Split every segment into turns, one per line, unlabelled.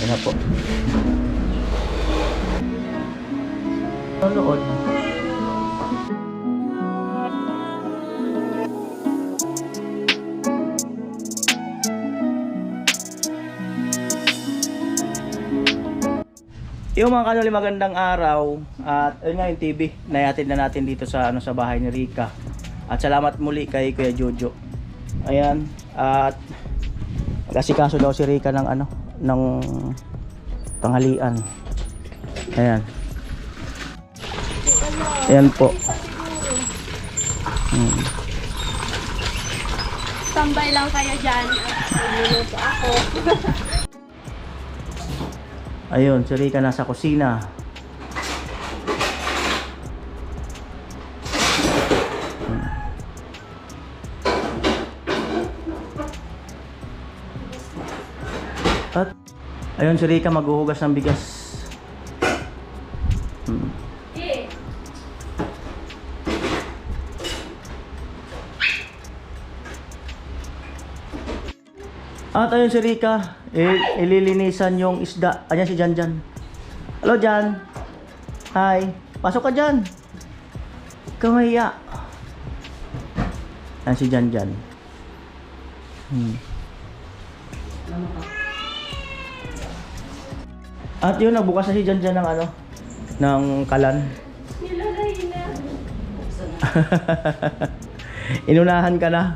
na po. Noon. Yung mga kanuli, magandang araw. At ayun nga yung TV, nayatid na natin dito sa sa bahay ni Rica. At salamat muli kay Kuya Jojo. Ayan, at nag-asikaso daw si Rica ng ng tanghalian. Ayan. Ayan po.
Tambay lang kayo dyan. Minuto ako.
Ayun, si Rica nasa kusina. At ayun, si Rica maghuhugas ng bigas. At ayun si Rica, ililinisan yung isda. Ayan si Jan Jan. Hello Jan. Hi. Pasok ka Jan. Kamaya. Ayan si Jan Jan. At yun, nagbukas na si Jan Jan ng ng kalan.
Nilagay na.
Inunahan ka na.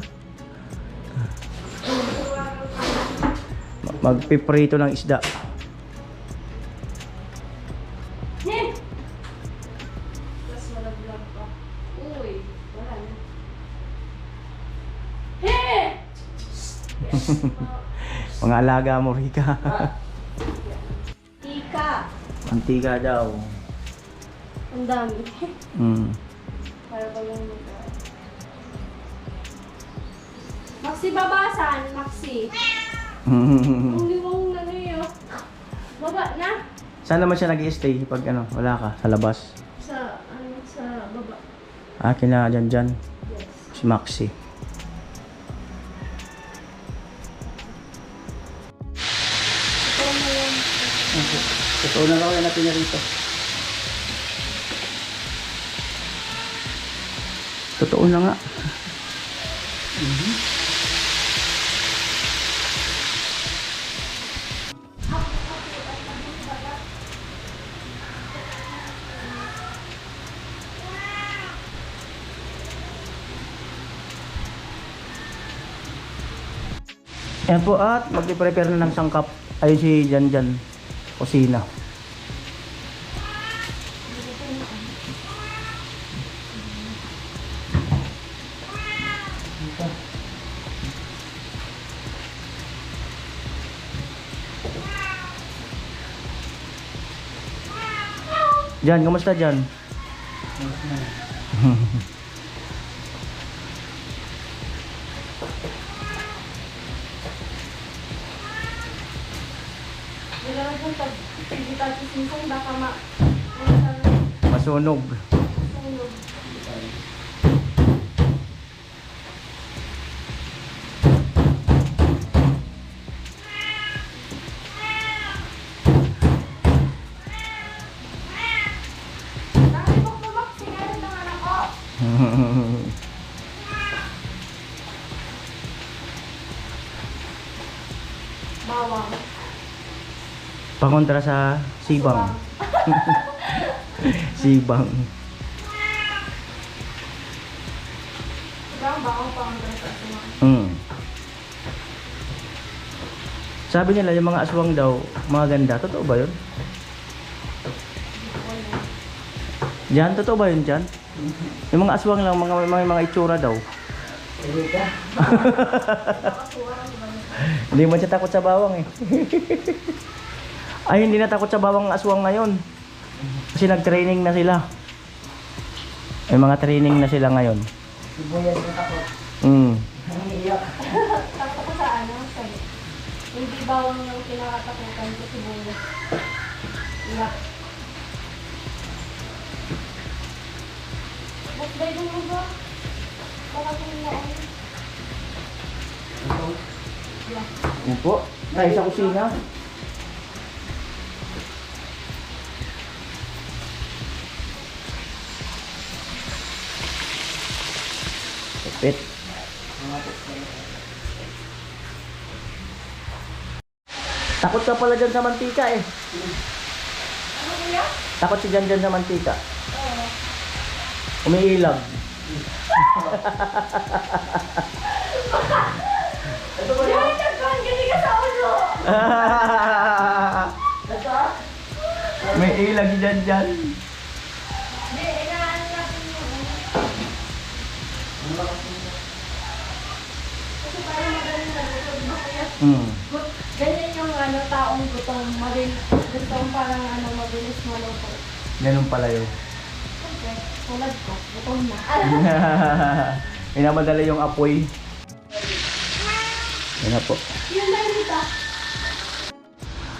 Magpiprito ng isda.
Tapos malaglag pa. Uy, wala na.
Mga alaga mo, Rica.
Tika.
Mantika daw.
Ang dami. Para ba yung Maxi babasan, Maxi. Ang limang na yun. Baba na.
Saan naman siya nag-i-stay pag wala ka sa labas?
Sa baba.
Kina Jan Jan.
Yes.
Si Maxi.
Ito na yun.
Totoo na raw yan natin na rito. Totoo na nga. Ayan po, at mag-prepare na ng sangkap. Ayun si Jan Jan. Kusina. Jan, kamusta Jan?
Nilagay po pag pagkita si Simpong baka
Masunog.
masunog. Dami po pumak, singalan ng anak ko. Bawang.
Pangontra sa Sibang. Sibang.
Sobrang bawang pa ang dress at sumang.
Sabi nila yung mga aswang daw, mga ganda. Totoo ba yun? Jan, totoo ba yun Jan? Yung mga aswang lang, mga itsura daw. Hindi man siya takot sa bawang eh. Ay, hindi na takot sa bawang aswang ngayon. Kasi nag-training na sila. May mga training na sila ngayon.
Sibuyas na takot.
Takot ako sa sabi. Hindi bawang yung kinakatakutan ko sibuyas. Iyak. Bakbay din mo ba? Baka kung naon.
Yan po. Tayo sa kusina. Pit. Takot ka pala dyan sa mantika eh.
Ano kuya?
Takot si dyan sa mantika.
Oo.
Umiilag.
Yan, nagkawan kasi ka sa ulo.
May ilag dyan.
Hindi, inaan natin yung kasi parang magaling na gutom ba kuya? Ganyan yung taong gutom. Gutom parang mabilis maluto.
Ganun pala yun.
Okay, tulad ko, gutom na.
Minamadala yung apoy. Yan na po.
Yun na Rita.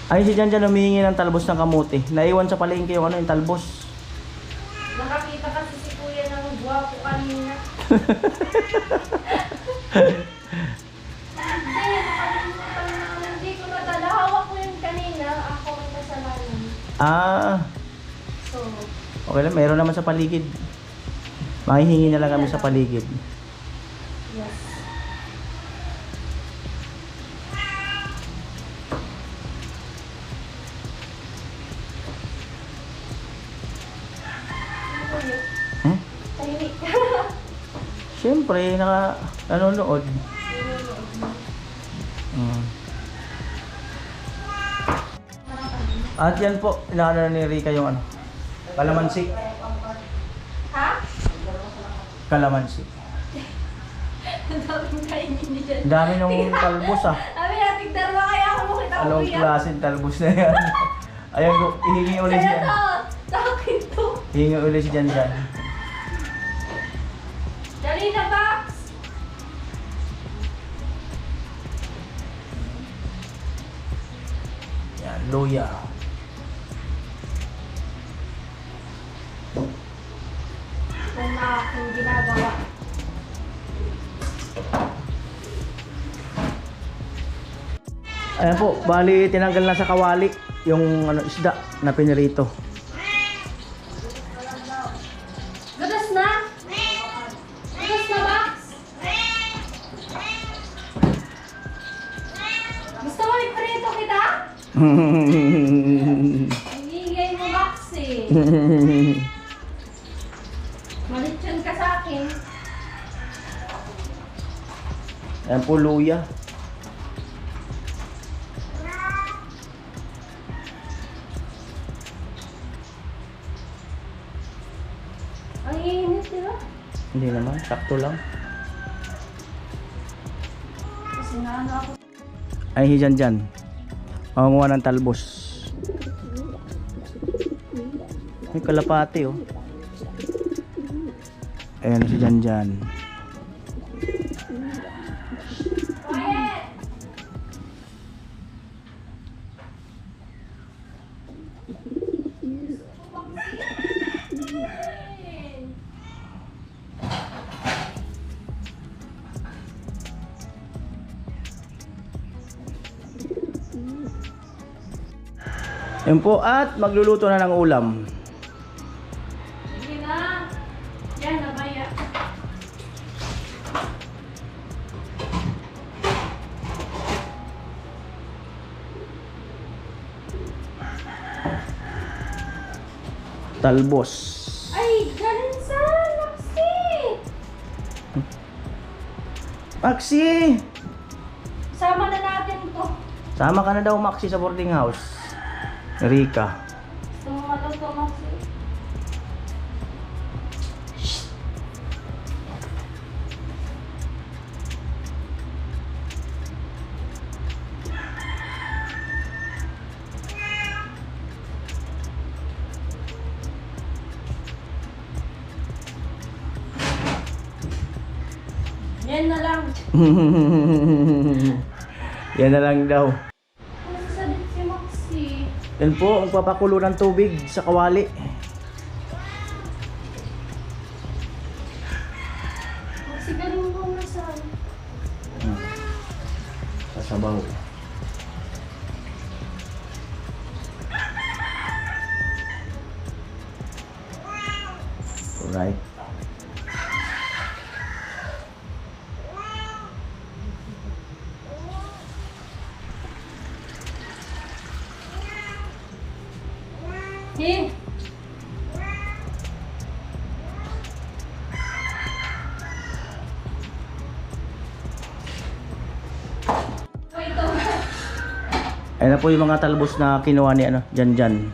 Ay, si Jan humihingi ng talbos ng kamote. Naiwan sa palengke yung yung talbos.
Nakakita kasi si kuya ng gwapo kanina. Hindi, nakalimutan na. Hindi ko nadala. Hawak ko yung kanina. Ako ang kasalanan.
Ah,
So,
okay lang. Meron naman sa paligid. Mahihingi na lang kami sa paligid.
yes. Ano kuya?
Hmm?
Tahimik ka.
Siyempre, nanonood. At yan po, inaano ni Rika yung kalamansi.
Ha?
Kalamansi.
Ang daming kainin ni Jan.
Ang dami ng talbos ah.
Sabi natin, dalawa kaya ako makita ko
Anong
kuya.
klaseng talbos na yan? Ayan ko, ihingi ulit
Kaya
siya.
to, sa akin to.
Ihingi ulit si Jan.
Dali na, Box!
Yan, luya.
Kung na aking ginagawa.
Ayan po, bali tinanggal na sa kawali yung isda na pinirito.
Gatas na? Gatas na, Box? Gusto mo iprito kita? Hingigay mo, Box eh. Malitsyon ka sa akin.
Ayan po, luya.
Ang init, di ba?
Hindi naman, sakto lang.
Kasi naano ako.
Ay, si Jan. Mangunguha ng talbos. May kalapati oh. Ayan si Jan.
Quiet!
Yun po, at magluluto na ng ulam.
Sige na. Yan, nabaya.
Talbos.
Ay, galing sa Laksi!
Maxi!
Sama na natin to.
Sama ka na daw, Maxi, sa boarding house. Rika.
Gusto mo maluto, Laksi? Yan na lang.
Yan na lang daw.
Nasasalit si Maxi.
Yan po, ang papakulo ng tubig sa kawali.
Maxi, galing mo na sa...
Sasabaw. Alright.
Eh. Oh, ito.
Ayan na po yung mga talbos na kinuha ni ano, Jan.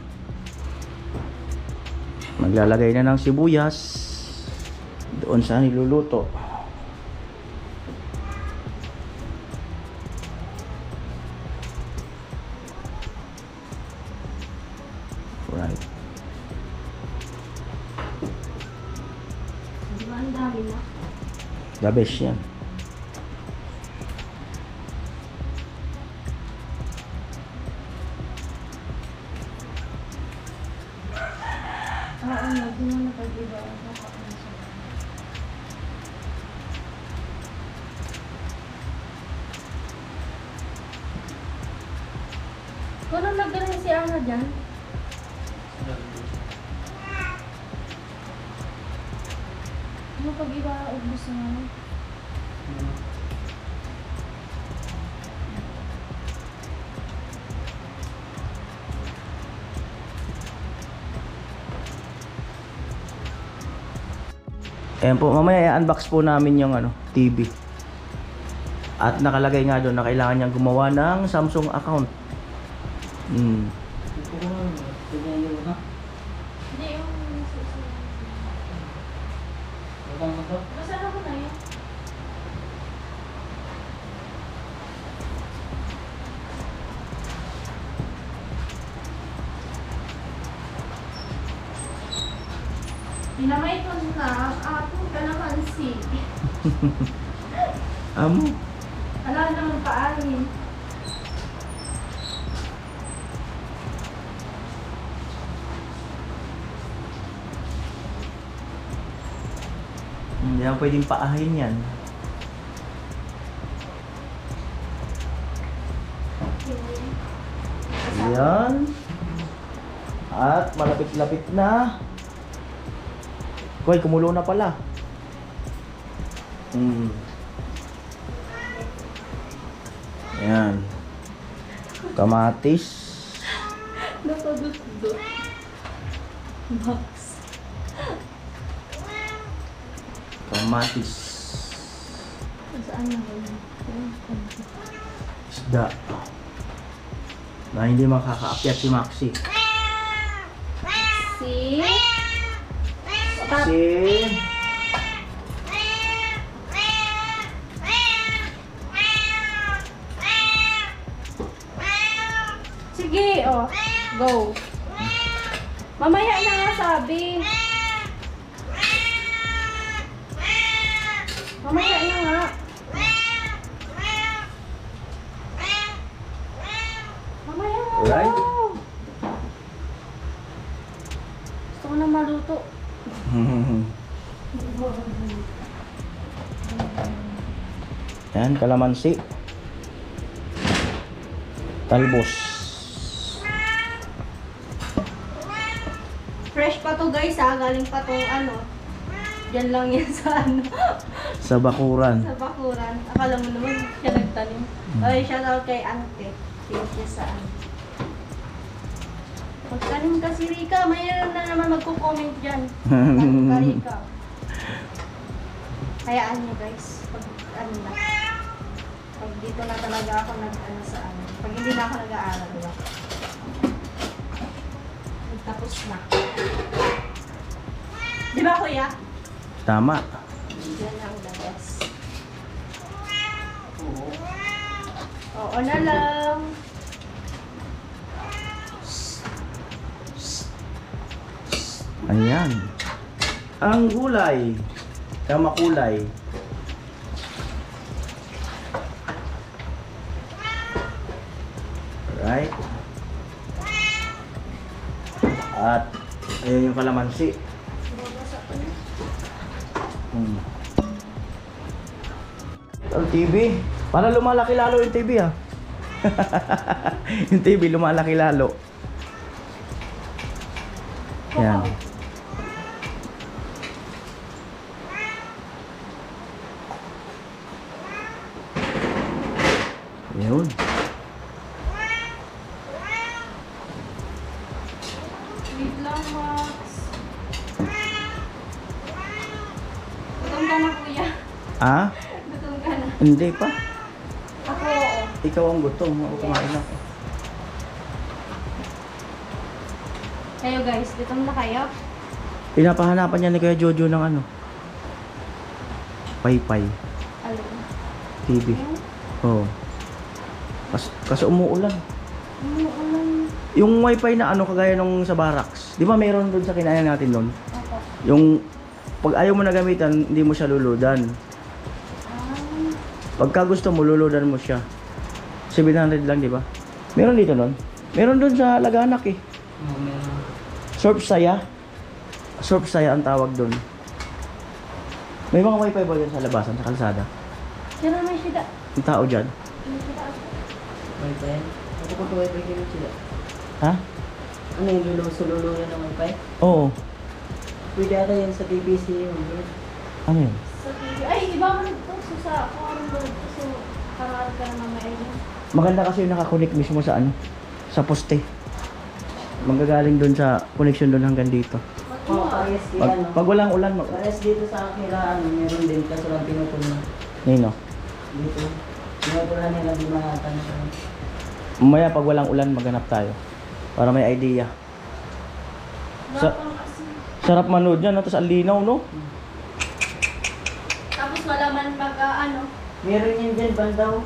Maglalagay na ng sibuyas doon sa niluluto. Right.
Di ba ang dami na?
The best yan.
Oo, hindi mo na pag-iba. Kung anong naggaling si Ana dyan? Ano pag-iba ubus na ano?
Ayan po, mamaya i-unbox po namin yung ano, TV. At nakalagay nga doon na kailangan niyang gumawa ng Samsung account.
Hindi yung basta na ko na yun. Pinamay ko na, ako ka naman si.
Amo.
Alam naman paanin.
Hindi na pwedeng paahin yan. Ayan. At malapit-lapit na. Koy, kumulo na pala. Ayan. Kamatis.
Nakadut-dut. Box.
Kamatis.
Saan na ba yun?
Isda. Na hindi makakaakyat si Maxi.
Si?
Si...
Sige, oh. Go. Mamaya na nga sabi. Mamaya na nga. Mamaya na.
Alright.
Gusto ko na maluto.
Yan, kalamansi. Talbos.
Fresh pa to guys ha. Galing pa tong ano. Diyan lang yan sa ano.
Sa bakuran.
Sa bakuran. Akala mo naman siya nagtanim. Okay, shout out kay Ante. Thank you sa ano. Magtanim ka si Rika. Mayroon na naman magko-comment dyan. Tanim ka Rika. Hayaan nyo guys. Pag ano na. Pag dito na talaga ako nag-ano sa ano. Pag hindi na ako nag-aaral ba. Tapos na. Di ba kuya?
Tama.
Yan ang the best. Oo na lang.
Ayan. Ang gulay. Kamakulay. Right. At ayan yung kalamansi. Ang TV. Para lumalaki lalo yung TV ha. Yung TV lumalaki lalo. Yan. Yun.
Wait lang. Max. Gutom ka na, kuya.
Ah?
Gutom ka na.
Hindi pa.
Ako, oo.
Ikaw ang gutom. Ako kumain ako.
Kayo guys, gutom na kayo?
Pinapahanapan niya ni Kuya Jojo ng ano? Paypay.
Alin?
TV. Oo. Kasi umuulan.
Umuulan.
Yung wifi na ano kagaya nung sa barracks. Di ba meron doon sa kinayan natin doon?
Ako.
Yung pag ayaw mo na gamitan, hindi mo siya luludan. Pagka gusto mo, luludan mo siya. 700 lang, di ba? Meron dito nun? Meron doon sa Laganak eh.
Oo, meron.
Surf Saya. Surf Saya ang tawag doon. May mga wifi ba dyan sa labasan, sa kalsada?
Diyan na may sida.
Yung tao dyan?
May sida ako.
Wifi? Ako po wifi kayo sila.
Ha?
Ano yung luluso-lulo yan ng wifi?
Oo.
Pwede ata yan sa TBC yun.
Ano yun?
Sa TV. Ay, iba mo nito. So, sa kung anong mo nito. So, karaan ka na mamaya yun.
Maganda kasi yung nakakonect mismo sa ano? Sa poste. Manggagaling doon sa connection doon hanggang dito.
Oo, parehas kaya
Pag,
ano.
pag walang ulan,
Parehas dito sa akin ano, meron din kaso lang pinutol na.
Nino.
Dito. Pinutol na nila di mahatan siya.
Mamaya pag walang ulan, maghanap tayo. Para may idea. Sa-
Lapang kasi.
Sarap manood yan, no? Tapos ang linaw, no?
Tapos malaman ano.
Meron yan dyan, bandaw.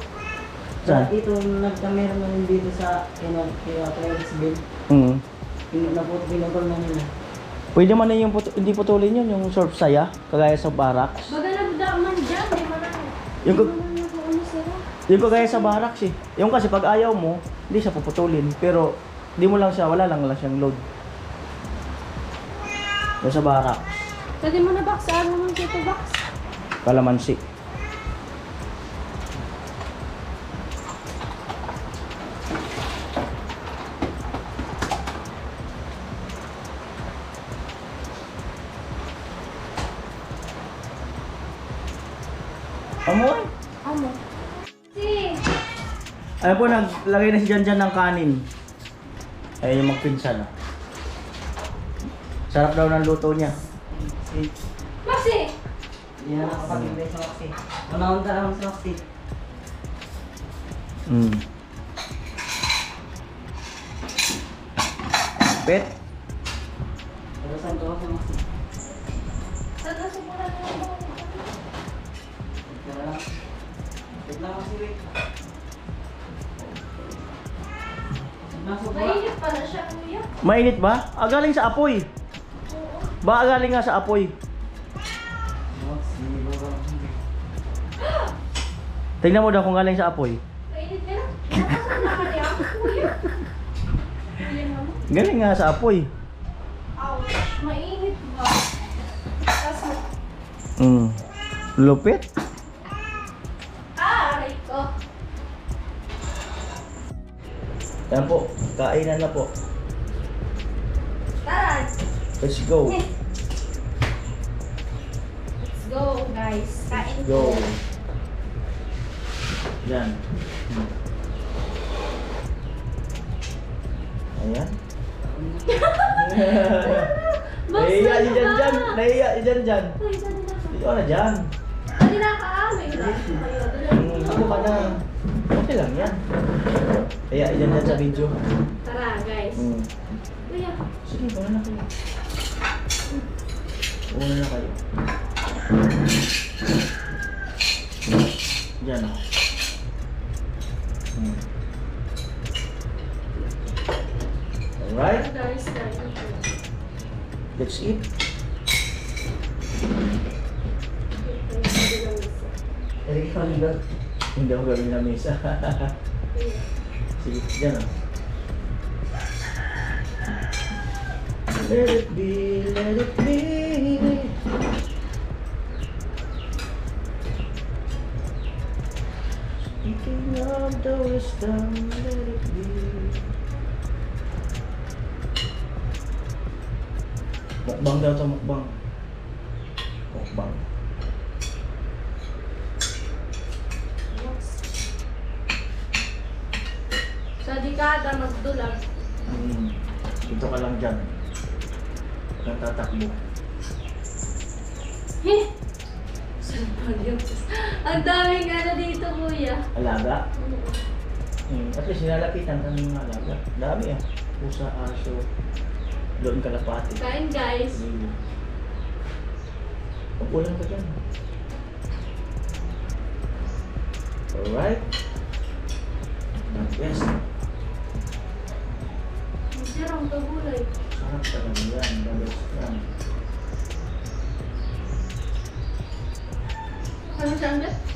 Saan?
Ito, nagkameron na rin dito sa kaya Isabel.
Mm.
Pinutol na nila.
Pwede man na yung hindi putulin yun, yung surf saya, kagaya sa barracks.
Baga nagdaman dyan. Di ba na?
Yung,
Di ba na nag-uuni sila?
yung kagaya sa barracks eh. Yung kasi pag ayaw mo, hindi siya puputulin. Pero, di mo lang siya, wala lang siyang load. Yung sa barracks,
Pwede mo na box. Ano naman dito box?
kalamansi. Amoy!
Ano? Si.
Ayun po, naglagay na si Janjan ng kanin. Ayun yung magpinsan. Oh. Sarap daw ng luto niya.
Maxi!
Hindi na nakapag-invest sa Maxi. Unahon ka naman sa Maxi.
Mm. Pet?
Pero saan ka sa Maxi?
Saan na simulan mo ba?
Wait lang. Wait lang Maxi, wait.
Mainit pala siya, kuya.
Mainit ba? Galing sa apoy.
Oo.
Galing nga sa apoy.
Maxi, baba.
Tingnan mo daw kung galing sa apoy.
Mainit ka na? Nakasal na ka niya, kuya. Kuya naman.
Galing nga sa apoy.
Ouch. Mainit ba? Kaso,
Mm. Lupit.
aray ko.
Yan po, kainan na po.
Tara.
Let's go.
Let's go, guys. Kain
Go.
po.
Yan. Ayan. Nahiya si Janjan. Nahiya si Janjan.
Ay, dali na ka.
Ikaw na dyan.
Dali na ka. May grabe kayo. Dali na.
Ako ka na. Okay lang yan. Kaya si Janjan sa video.
Tara, guys. Kuya.
Sige, una na kayo. Una na kayo. Diyan o. Alright,
Guys, kain po.
let's eat.
Hindi ka ligat.
Hindi ako gawin na mesa. Sige, diyan o. Let it be, let it be. Speaking of the wisdom, let it be. Mukbang daw to, mukbang. Mukbang.
Sa dekada magdulag.
Dito ka lang dyan. Kang tatakbo.
Heh! Saan pa yun? Ang daming ano dito, kuya.
Alaga? At least nilalapitan ka ng mga alaga. Dami ah. Pusa, aso, doon kalapati.
Kain, guys.
Papulan ka dyan. Alright. Yes.
Sirang kagulay.
Sarap talaga yan. Bagay yan.
Ano siya, Andres?